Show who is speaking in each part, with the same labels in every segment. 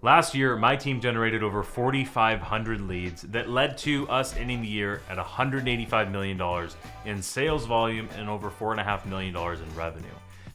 Speaker 1: Last year, my team generated over 4,500 leads that led to us ending the year at $185 million in sales volume and over $4.5 million in revenue.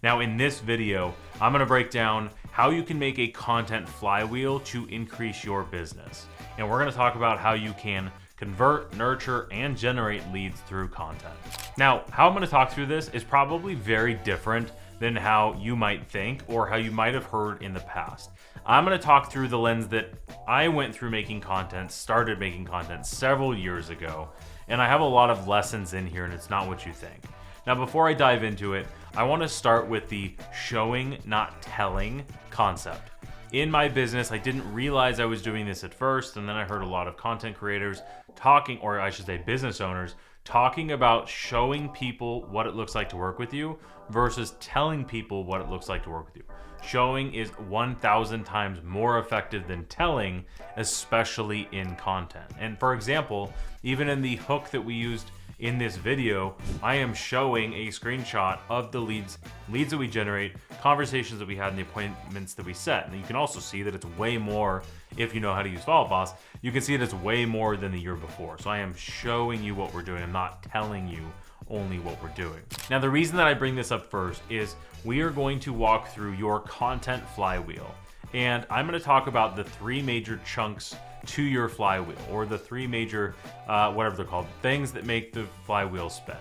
Speaker 1: Now in this video, I'm gonna break down how you can make a content flywheel to increase your business. And we're gonna talk about how you can convert, nurture, and generate leads through content. Now, how I'm gonna talk through this is probably very different than how you might think or how you might have heard in the past. I'm gonna talk through the lens that I went through making content, started making content several years ago, and I have a lot of lessons in here and it's not what you think. Now, before I dive into it, I wanna start with the showing, not telling concept. In my business, I didn't realize I was doing this at first, and then I heard a lot of content creators talking, or I should say business owners, talking about showing people what it looks like to work with you versus telling people what it looks like to work with you. Showing is 1,000 times more effective than telling, especially in content. And for example, even in the hook that we used in this video, I am showing a screenshot of the leads that we generate, conversations that we had, and the appointments that we set. And you can also see that it's way more, if you know how to use Follow Boss, you can see that it's way more than the year before. So I am showing you what we're doing. I'm not telling you only what we're doing. Now, the reason that I bring this up first is we are going to walk through your content flywheel. And I'm gonna talk about the three major chunks to your flywheel, or the three major, whatever they're called, things that make the flywheel spin.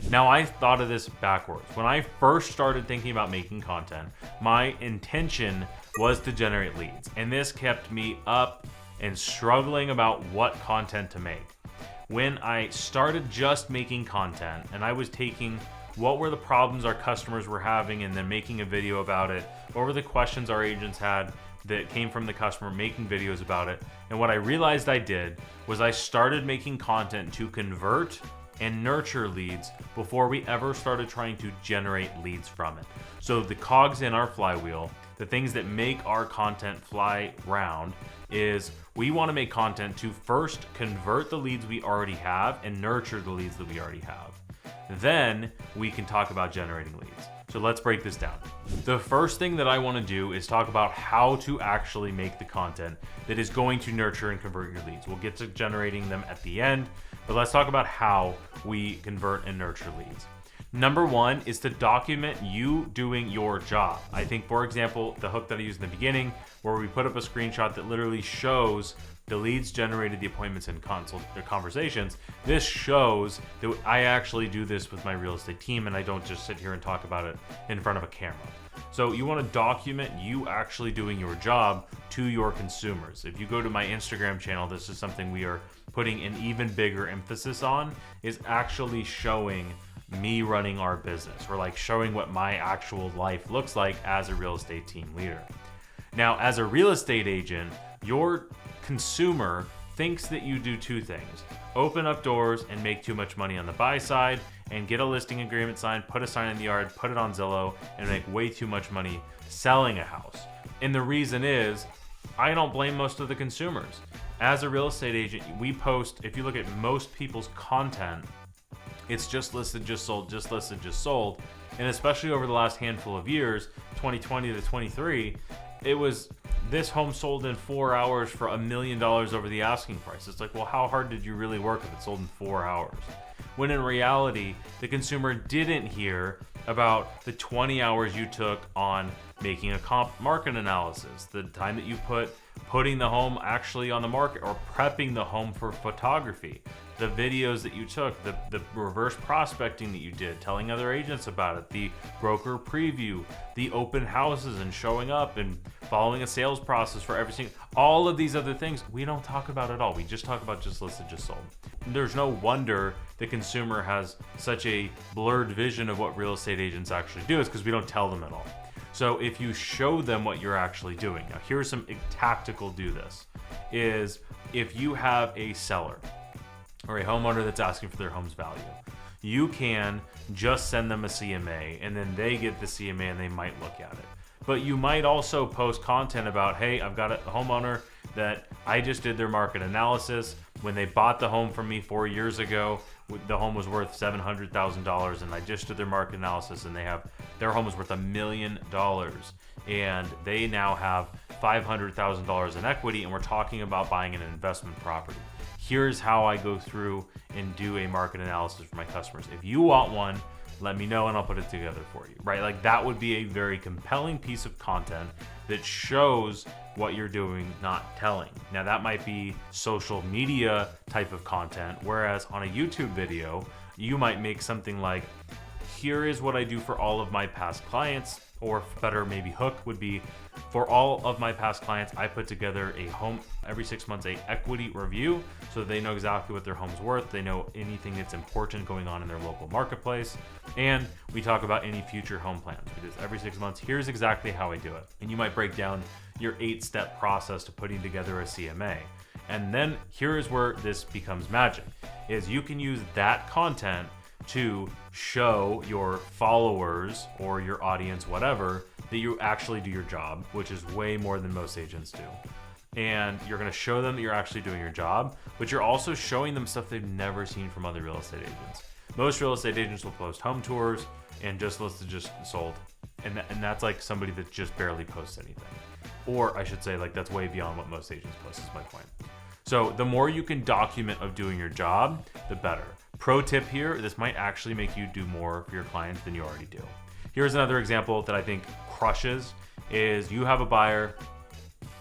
Speaker 1: Now, I thought of this backwards. When I first started thinking about making content, my intention was to generate leads. And this kept me up and struggling about what content to make. When I started just making content and I was taking what were the problems our customers were having and then making a video about it, what were the questions our agents had that came from the customer, making videos about it. And what I realized I did was I started making content to convert and nurture leads before we ever started trying to generate leads from it. So the cogs in our flywheel, the things that make our content fly round, is we want to make content to first convert the leads we already have and nurture the leads that we already have. Then we can talk about generating leads. So let's break this down. The first thing that I want to do is talk about how to actually make the content that is going to nurture and convert your leads. We'll get to generating them at the end, but let's talk about how we convert and nurture leads. Number one is to document you doing your job. I think, for example, the hook that I used in the beginning, where we put up a screenshot that literally shows the leads generated, the appointments and conversations. This shows that I actually do this with my real estate team and I don't just sit here and talk about it in front of a camera. So you want to document you actually doing your job to your consumers. If you go to my Instagram channel, this is something we are putting an even bigger emphasis on, is actually showing me running our business, or like showing what my actual life looks like as a real estate team leader. Now, as a real estate agent, your consumer thinks that you do two things: open up doors and make too much money on the buy side and get a listing agreement signed, put a sign in the yard, put it on Zillow, and make way too much money selling a house. And the reason is, I don't blame most of the consumers. As a real estate agent, we post, if you look at most people's content, it's just listed, just sold, just listed, just sold. And especially over the last handful of years, 2020 to 23, it was this home sold in 4 hours for $1 million over the asking price. It's like, well, how hard did you really work if it sold in 4 hours? When in reality, the consumer didn't hear about the 20 hours you took on making a comp market analysis, the time that you putting the home actually on the market or prepping the home for photography, the videos that you took, the reverse prospecting that you did, telling other agents about it, the broker preview, the open houses and showing up and following a sales process for every single, all of these other things we don't talk about at all. We just talk about just listed, just sold. There's no wonder the consumer has such a blurred vision of what real estate agents actually do, is because we don't tell them at all. So if you show them what you're actually doing, now here's some tactical do this, is if you have a seller or a homeowner that's asking for their home's value, you can just send them a CMA and then they get the CMA and they might look at it. But you might also post content about, hey, I've got a homeowner that I just did their market analysis. when they bought the home from me 4 years ago, the home was worth $700,000, and I just did their market analysis, and their home was worth $1 million, and they now have $500,000 in equity, and we're talking about buying an investment property. Here's how I go through and do a market analysis for my customers. If you want one, let me know and I'll put it together for you, right? Like that would be a very compelling piece of content that shows what you're doing, not telling. Now that might be social media type of content, whereas on a YouTube video, you might make something like, here is what I do for all of my past clients, or better, maybe hook would be, for all of my past clients, I put together a home every 6 months, a equity review, so they know exactly what their home's worth. They know anything that's important going on in their local marketplace. And we talk about any future home plans. We do this every 6 months. Here's exactly how I do it. And you might break down your 8-step process to putting together a CMA. And then here is where this becomes magic, is you can use that content to show your followers or your audience, whatever, that you actually do your job, which is way more than most agents do. And you're going to show them that you're actually doing your job, but you're also showing them stuff they've never seen from other real estate agents. Most real estate agents will post home tours and just listed, just sold. And that's like somebody that just barely posts anything. Or I should say, like, that's way beyond what most agents post, is my point. So the more you can document of doing your job, the better. Pro tip here, this might actually make you do more for your clients than you already do. Here's another example that I think crushes, is you have a buyer,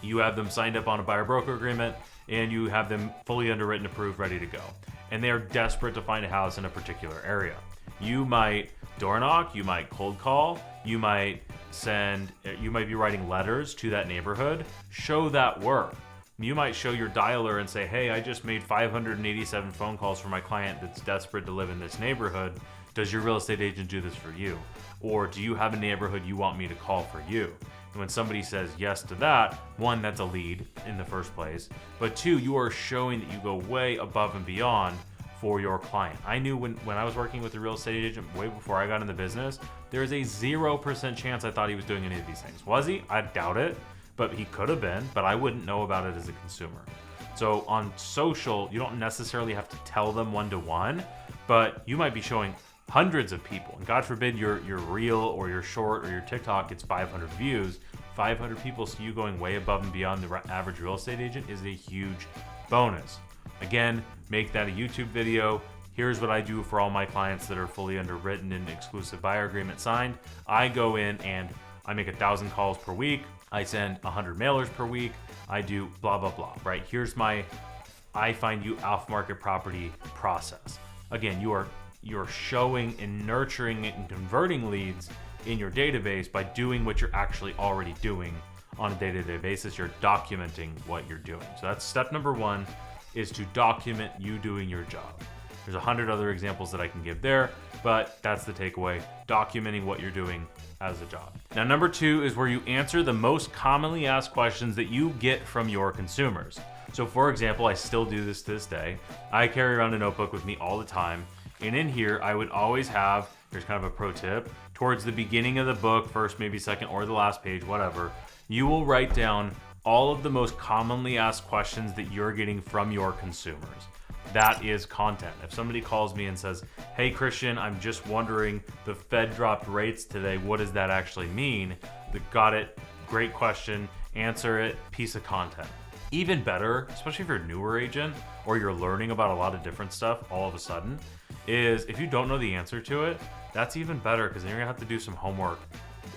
Speaker 1: you have them signed up on a buyer broker agreement, and you have them fully underwritten, approved, ready to go. And they are desperate to find a house in a particular area. You might door knock, you might cold call, you might be writing letters to that neighborhood. Show that work. You might show your dialer and say, hey, I just made 587 phone calls for my client that's desperate to live in this neighborhood. Does your real estate agent do this for you? Or do you have a neighborhood you want me to call for you? And when somebody says yes to that, one, that's a lead in the first place. But two, you are showing that you go way above and beyond for your client. I knew when I was working with a real estate agent way before I got in the business, there is a 0% chance I thought he was doing any of these things. Was he? I doubt it. But he could have been, but I wouldn't know about it as a consumer. So on social, you don't necessarily have to tell them one-to-one, but you might be showing hundreds of people. And God forbid your reel or your short or your TikTok gets 500 views. 500 people see you going way above and beyond the average real estate agent is a huge bonus. Again, make that a YouTube video. Here's what I do for all my clients that are fully underwritten and exclusive buyer agreement signed. I go in and I make 1,000 calls per week. I send 100 mailers per week. I do blah, blah, blah, right? Here's my I find you off-market property process. Again, you're showing and nurturing and converting leads in your database by doing what you're actually already doing on a day-to-day basis. You're documenting what you're doing. So that's step number one, is to document you doing your job. There's 100 other examples that I can give there, but that's the takeaway, documenting what you're doing as a job. Now, number two is where you answer the most commonly asked questions that you get from your consumers. So for example, I still do this to this day. I carry around a notebook with me all the time. And in here, I would always have, here's kind of a pro tip, towards the beginning of the book, first, maybe second, or the last page, whatever, you will write down all of the most commonly asked questions that you're getting from your consumers. That is content. If somebody calls me and says, hey, Christian, I'm just wondering, the Fed dropped rates today. What does that actually mean? Got it. Great question. Answer it. Piece of content. Even better, especially if you're a newer agent or you're learning about a lot of different stuff all of a sudden, is if you don't know the answer to it, that's even better, because then you're going to have to do some homework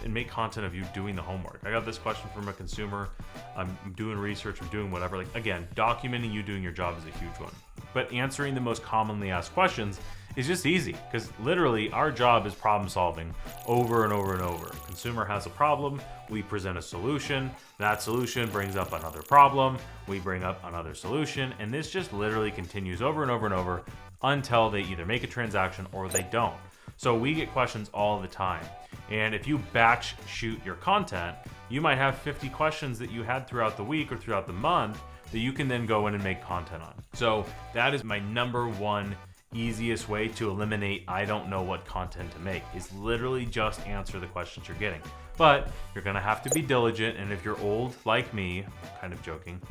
Speaker 1: and make content of you doing the homework. I got this question from a consumer. I'm doing research. I'm doing whatever. Like, again, documenting you doing your job is a huge one. But answering the most commonly asked questions is just easy, because literally our job is problem solving over and over and over. A consumer has a problem, we present a solution, that solution brings up another problem, we bring up another solution, and this just literally continues over and over and over until they either make a transaction or they don't. So we get questions all the time. And if you batch shoot your content, you might have 50 questions that you had throughout the week or throughout the month that you can then go in and make content on. So that is my number one easiest way to eliminate I don't know what content to make is literally just answer the questions you're getting. But you're gonna have to be diligent, and if you're old like me, kind of joking,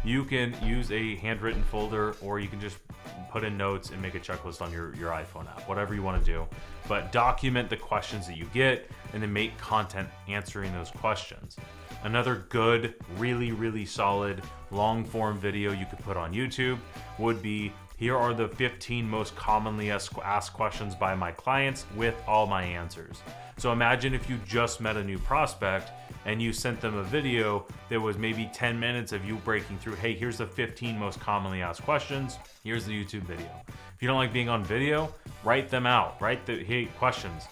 Speaker 1: you can use a handwritten folder, or you can just put in notes and make a checklist on your iPhone app, whatever you want to do. But document the questions that you get and then make content answering those questions. Another good, really solid long form video you could put on YouTube would be, here are the 15 most commonly asked questions by my clients with all my answers. So imagine if you just met a new prospect and you sent them a video that was maybe 10 minutes of you breaking through, hey, here's the 15 most commonly asked questions. Here's the YouTube video. If you don't like being on video, write them out. Write the, hey, questions.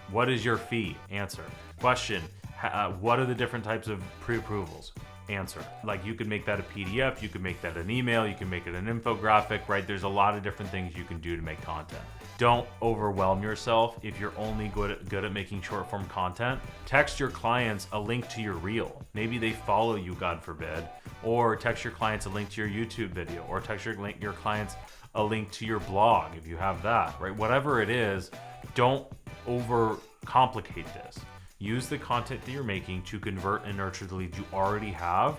Speaker 1: What is your fee? Answer. Question. What are the different types of pre-approvals? Answer. Like, you could make that a PDF, you could make that an email, you can make it an infographic, right? There's a lot of different things you can do to make content. Don't overwhelm yourself if you're only good at making short form content. Text your clients a link to your reel. Maybe they follow you, God forbid, or text your clients a link to your YouTube video, or text your clients a link to your blog if you have that, right? Whatever it is, don't overcomplicate this. Use the content that you're making to convert and nurture the leads you already have.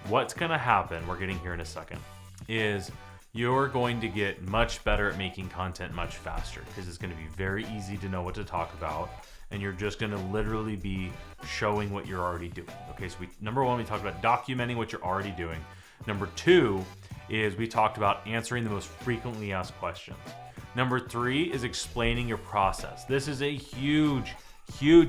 Speaker 1: What's gonna happen, we're getting here in a second, is you're going to get much better at making content much faster, because it's gonna be very easy to know what to talk about, and you're just gonna literally be showing what you're already doing. Okay, so number one, we talked about documenting what you're already doing. Number two is we talked about answering the most frequently asked questions. Number three is explaining your process. This is a huge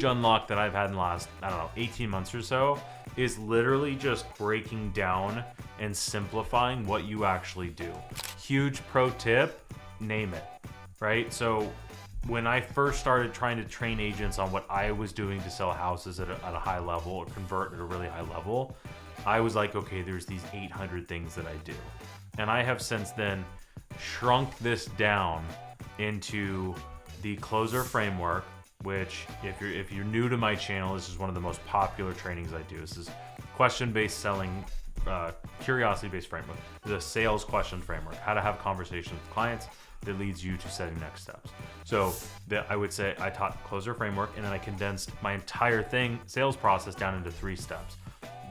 Speaker 1: unlock that I've had in the last, 18 months or so, is literally just breaking down and simplifying what you actually do. Huge pro tip, name it, right? So when I first started trying to train agents on what I was doing to sell houses at a high level or convert at a really high level, I was like, okay, there's these 800 things that I do. And I have since then shrunk this down into the closer framework, which if you're new to my channel, this is one of the most popular trainings I do. This is question-based selling, curiosity-based framework. It's a sales question framework, how to have conversations with clients that leads you to setting next steps. So I would say I taught closer framework, and then I condensed my entire sales process down into 3 steps.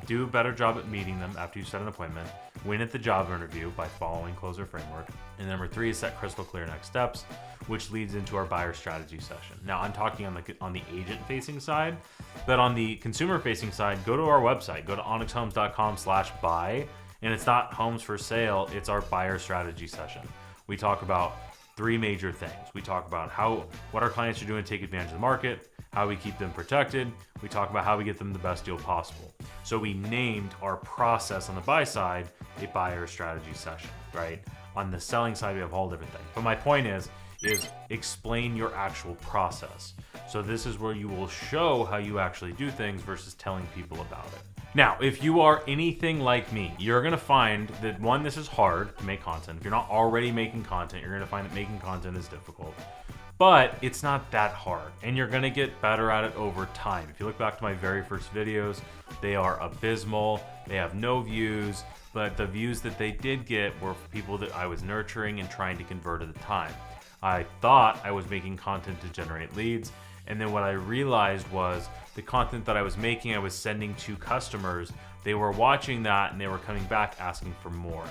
Speaker 1: Do a better job at meeting them after you set an appointment. Win at the job interview by following closer framework. And number 3 is set crystal clear next steps, which leads into our buyer strategy session. Now I'm talking on the agent facing side, but on the consumer facing side, go to our website, go to onyxhomes.com/buy, and it's not homes for sale, it's our buyer strategy session. We talk about 3 major things. We talk about what our clients are doing to take advantage of the market, how we keep them protected. We talk about how we get them the best deal possible. So we named our process on the buy side a buyer strategy session, right? On the selling side, we have all different things. But my point is explain your actual process. So this is where you will show how you actually do things versus telling people about it. Now, if you are anything like me, you're gonna find that one, this is hard to make content. If you're not already making content, you're gonna find that making content is difficult. But it's not that hard, and you're gonna get better at it over time. If you look back to my very first videos, they are abysmal. They have no views, but the views that they did get were people that I was nurturing and trying to convert at the time. I thought I was making content to generate leads, and then what I realized was the content that I was making, I was sending to customers. They were watching that and they were coming back asking for more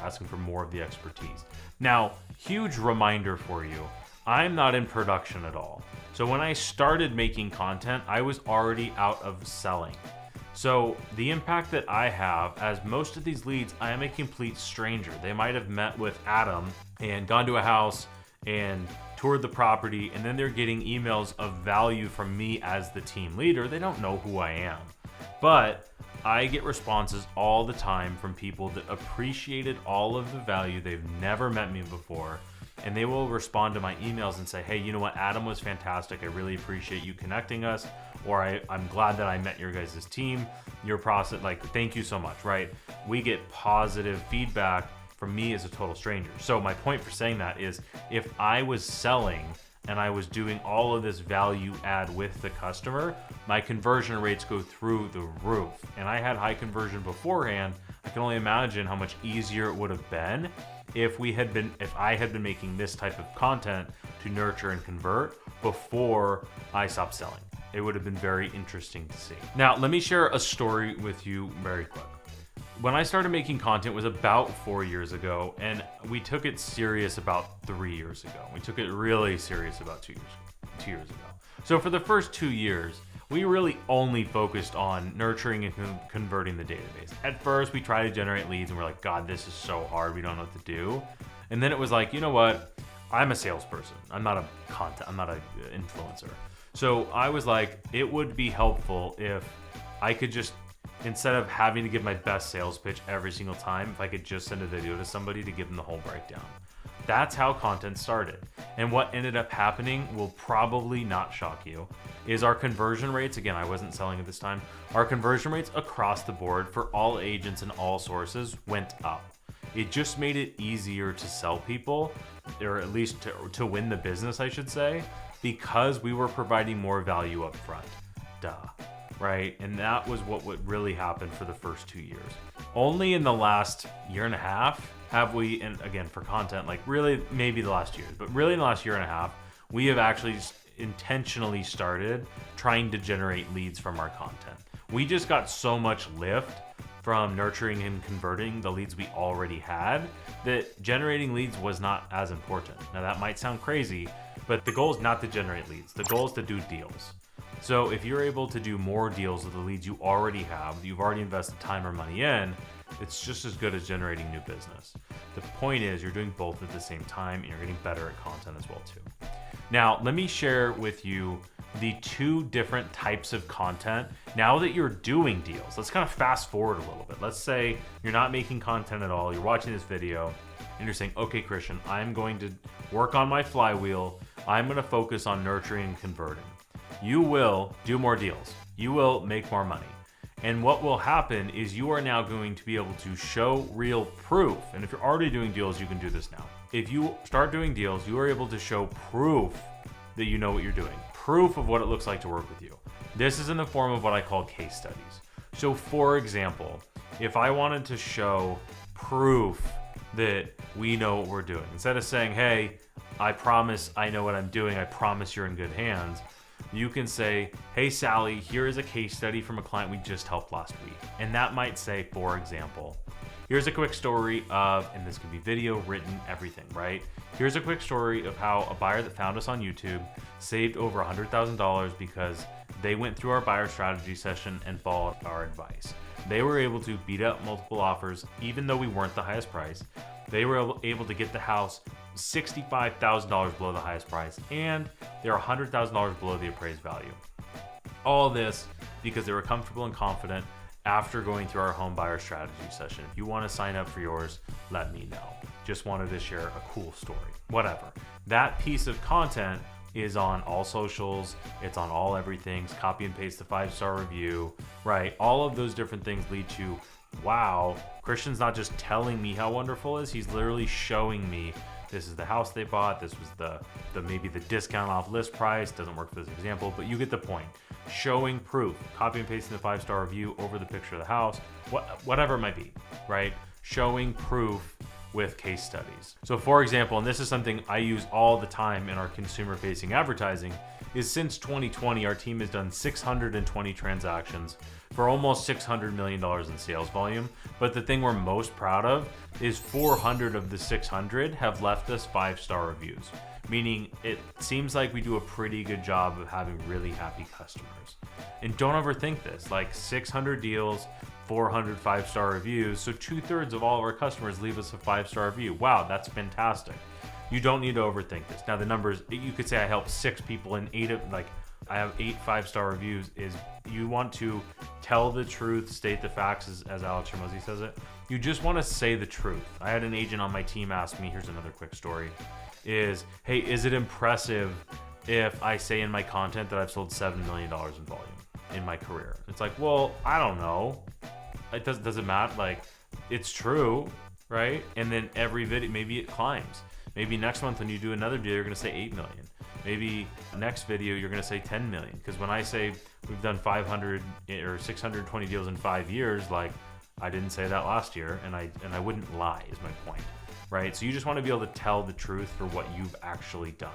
Speaker 1: of the expertise. Now, huge reminder for you, I'm not in production at all. So when I started making content, I was already out of selling. So the impact that I have, as most of these leads, I am a complete stranger. They might have met with Adam and gone to a house and toured the property, and then they're getting emails of value from me as the team leader. They don't know who I am. But I get responses all the time from people that appreciated all of the value. They've never met me before, and they will respond to my emails and say, hey, you know what, Adam was fantastic. I really appreciate you connecting us, or I'm glad that I met your guys' team. Your process, like, thank you so much, right? We get positive feedback from me as a total stranger. So my point for saying that is, if I was selling and I was doing all of this value add with the customer, my conversion rates go through the roof. And I had high conversion beforehand. I can only imagine how much easier it would have been if I had been making this type of content to nurture and convert before I stopped selling. It would have been very interesting to see. Now, let me share a story with you very quick. When I started making content was about 4 years ago, and we took it serious about 3 years ago. We took it really serious about 2 years ago. So for the first 2 years, we really only focused on nurturing and converting the database. At first, we tried to generate leads and we're like, God, this is so hard. We don't know what to do. And then it was like, you know what? I'm a salesperson. I'm not an influencer. So I was like, it would be helpful if I could just, instead of having to give my best sales pitch every single time, if I could just send a video to somebody to give them the whole breakdown. That's how content started. And what ended up happening will probably not shock you is our conversion rates. Again, I wasn't selling at this time. Our conversion rates across the board for all agents and all sources went up. It just made it easier to sell people, or at least to win the business, I should say, because we were providing more value up front. Duh. Right? And that was what would really happen for the first 2 years. Only in the last year and a half have we, and again, for content, like really maybe the last year, but really in the last year and a half, we have actually intentionally started trying to generate leads from our content. We just got so much lift from nurturing and converting the leads we already had that generating leads was not as important. Now that might sound crazy, but the goal is not to generate leads. The goal is to do deals. So if you're able to do more deals with the leads you already have, you've already invested time or money in, it's just as good as generating new business. The point is you're doing both at the same time and you're getting better at content as well too. Now, let me share with you the two different types of content. Now that you're doing deals, let's kind of fast forward a little bit. Let's say you're not making content at all. You're watching this video and you're saying, okay, Christian, I'm going to work on my flywheel. I'm going to focus on nurturing and converting. You will do more deals. You will make more money. And what will happen is you are now going to be able to show real proof. And if you're already doing deals, you can do this now. If you start doing deals, you are able to show proof that you know what you're doing. Proof of what it looks like to work with you. This is in the form of what I call case studies. So for example, if I wanted to show proof that we know what we're doing, instead of saying, hey, I promise I know what I'm doing, I promise you're in good hands, you can say, hey, Sally, here is a case study from a client we just helped last week. And that might say, for example, here's a quick story of, and this could be video, written, everything, right? Here's a quick story of how a buyer that found us on YouTube saved over $100,000 because they went through our buyer strategy session and followed our advice. They were able to beat up multiple offers, even though we weren't the highest price. They were able to get the house $65,000 below the highest price, and they're $100,000 below the appraised value. All this because they were comfortable and confident after going through our home buyer strategy session. If you want to sign up for yours, let me know. Just wanted to share a cool story. Whatever. That piece of content is on all socials. It's on all everythings. Copy and paste the 5-star review, right? All of those different things lead to, wow, Christian's not just telling me how wonderful it is. He's literally showing me this is the house they bought. This was the maybe the discount off list price. Doesn't work for this example, but you get the point. Showing proof, copy and pasting the 5-star review over the picture of the house, whatever it might be, right? Showing proof with case studies. So for example, and this is something I use all the time in our consumer facing advertising, is since 2020, our team has done 620 transactions for almost $600 million in sales volume. But the thing we're most proud of is 400 of the 600 have left us 5-star reviews, meaning it seems like we do a pretty good job of having really happy customers. And don't overthink this, like 600 deals, 400 5-star reviews. So 2/3 of all of our customers leave us a 5-star review. Wow, that's fantastic. You don't need to overthink this. Now the numbers, you could say I helped 6 people and I have 8 5-star reviews. Is you want to tell the truth, state the facts, as Alex Hormozi says it. You just want to say the truth. I had an agent on my team ask me, here's another quick story, is, hey, is it impressive if I say in my content that I've sold $7 million in volume in my career? It's like, well, I don't know. It doesn't matter. Like, it's true, right? And then every video, maybe it climbs. Maybe next month when you do another video, you're going to say 8 million. Maybe next video, you're going to say 10 million. Because when I say we've done 500 or 620 deals in 5 years, like, I didn't say that last year, and I wouldn't lie is my point, right? So you just want to be able to tell the truth for what you've actually done.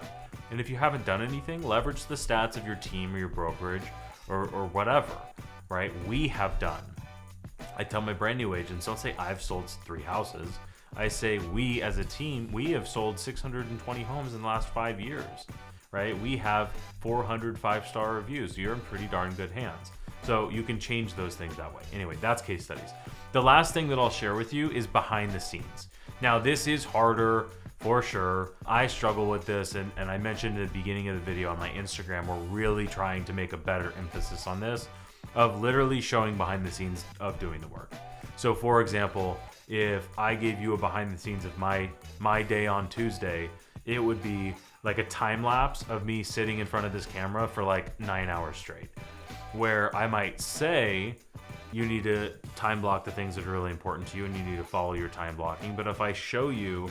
Speaker 1: And if you haven't done anything, leverage the stats of your team or your brokerage or whatever, right? We have done. I tell my brand new agents, don't say I've sold 3 houses. I say we as a team, we have sold 620 homes in the last 5 years, right? We have 400 5-star reviews. You're in pretty darn good hands. So you can change those things that way. Anyway, that's case studies. The last thing that I'll share with you is behind the scenes. Now, this is harder for sure. I struggle with this, and I mentioned at the beginning of the video on my Instagram, we're really trying to make a better emphasis on this, of literally showing behind the scenes of doing the work. So for example, if I gave you a behind the scenes of my day on Tuesday, it would be like a time lapse of me sitting in front of this camera for like 9 hours straight, where I might say, you need to time block the things that are really important to you and you need to follow your time blocking. But if I show you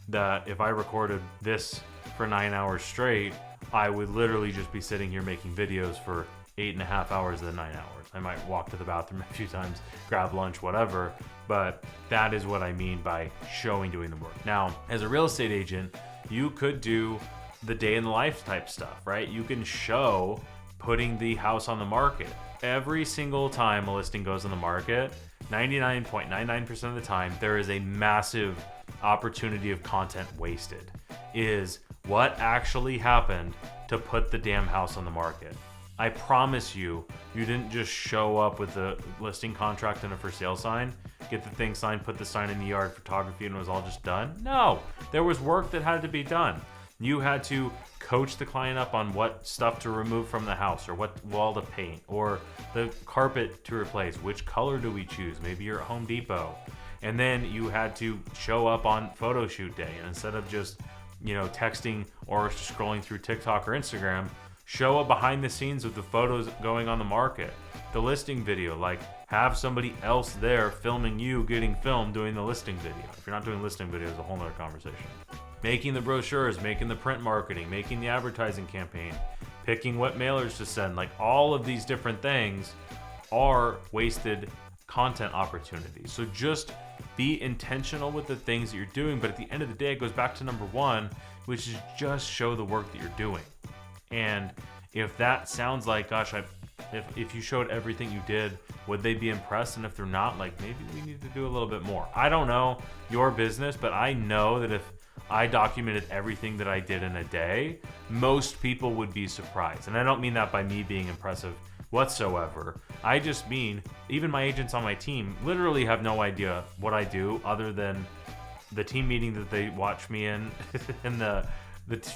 Speaker 1: that if I recorded this for 9 hours straight, I would literally just be sitting here making videos for 8.5 hours of the 9 hours. I might walk to the bathroom a few times, grab lunch, whatever, but that is what I mean by showing doing the work. Now, as a real estate agent, you could do the day in the life type stuff, right? You can show putting the house on the market. Every single time a listing goes on the market, 99.99% of the time, there is a massive opportunity of content wasted. Is what actually happened to put the damn house on the market. I promise you, you didn't just show up with the listing contract and a for sale sign, get the thing signed, put the sign in the yard, photography, and it was all just done. No, there was work that had to be done. You had to coach the client up on what stuff to remove from the house, or what wall to paint, or the carpet to replace. Which color do we choose? Maybe you're at Home Depot. And then you had to show up on photo shoot day, and instead of just, texting or scrolling through TikTok or Instagram, show up behind the scenes with the photos going on the market. The listing video, like have somebody else there filming you getting filmed doing the listing video. If you're not doing listing videos, a whole nother conversation. Making the brochures, making the print marketing, making the advertising campaign, picking what mailers to send, like all of these different things are wasted content opportunities. So just be intentional with the things that you're doing, but at the end of the day, it goes back to number one, which is just show the work that you're doing. And if that sounds like, gosh, if you showed everything you did, would they be impressed? And if they're not, like, maybe we need to do a little bit more. I don't know your business, but I know that if I documented everything that I did in a day, most people would be surprised. And I don't mean that by me being impressive whatsoever. I just mean even my agents on my team literally have no idea what I do other than the team meeting that they watch me in and the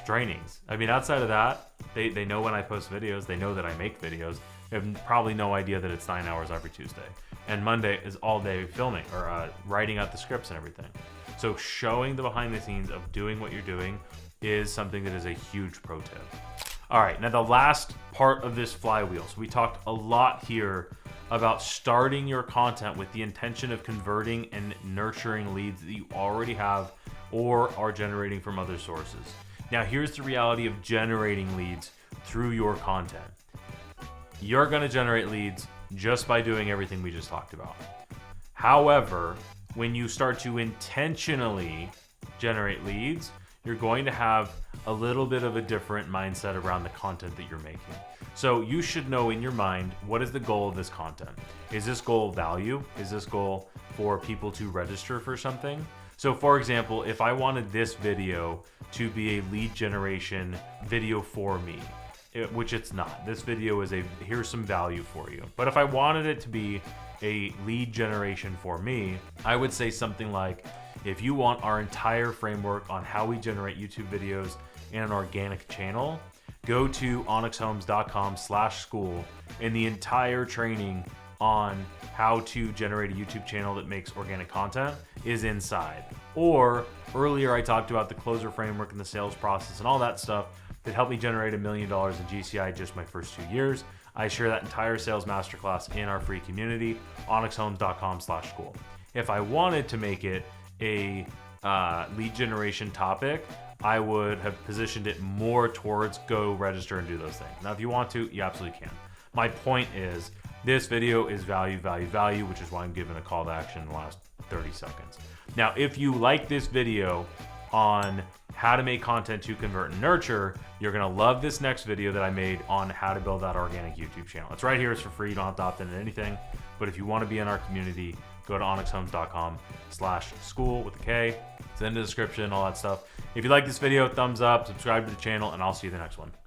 Speaker 1: trainings. I mean, outside of that, they know when I post videos, they know that I make videos. They have probably no idea that it's 9 hours every Tuesday. And Monday is all day filming or writing out the scripts and everything. So showing the behind the scenes of doing what you're doing is something that is a huge pro tip. All right, now the last part of this flywheel. So we talked a lot here about starting your content with the intention of converting and nurturing leads that you already have or are generating from other sources. Now here's the reality of generating leads through your content. You're gonna generate leads just by doing everything we just talked about. However, when you start to intentionally generate leads, you're going to have a little bit of a different mindset around the content that you're making. So you should know in your mind, what is the goal of this content? Is this goal value? Is this goal for people to register for something? So for example, if I wanted this video to be a lead generation video for me, which it's not. This video is here's some value for you. But if I wanted it to be a lead generation for me, I would say something like, if you want our entire framework on how we generate YouTube videos in an organic channel, go to onyxhomes.com/school, and the entire training on how to generate a YouTube channel that makes organic content is inside. Or earlier I talked about the closer framework and the sales process and all that stuff that helped me generate $1 million in GCI just my first 2 years. I share that entire sales masterclass in our free community, onyxhomes.com/school. If I wanted to make it a lead generation topic, I would have positioned it more towards go register and do those things. Now, if you want to, you absolutely can. My point is, This video is value, which is why I'm giving a call to action in the last 30 seconds. Now, if you like this video on how to make content to convert and nurture, you're gonna love this next video that I made on how to build that organic YouTube channel. It's right here, it's for free, you don't have to opt into anything. But if you wanna be in our community, go to onyxhomes.com/school with a K. It's in the description, all that stuff. If you like this video, thumbs up, subscribe to the channel, and I'll see you in the next one.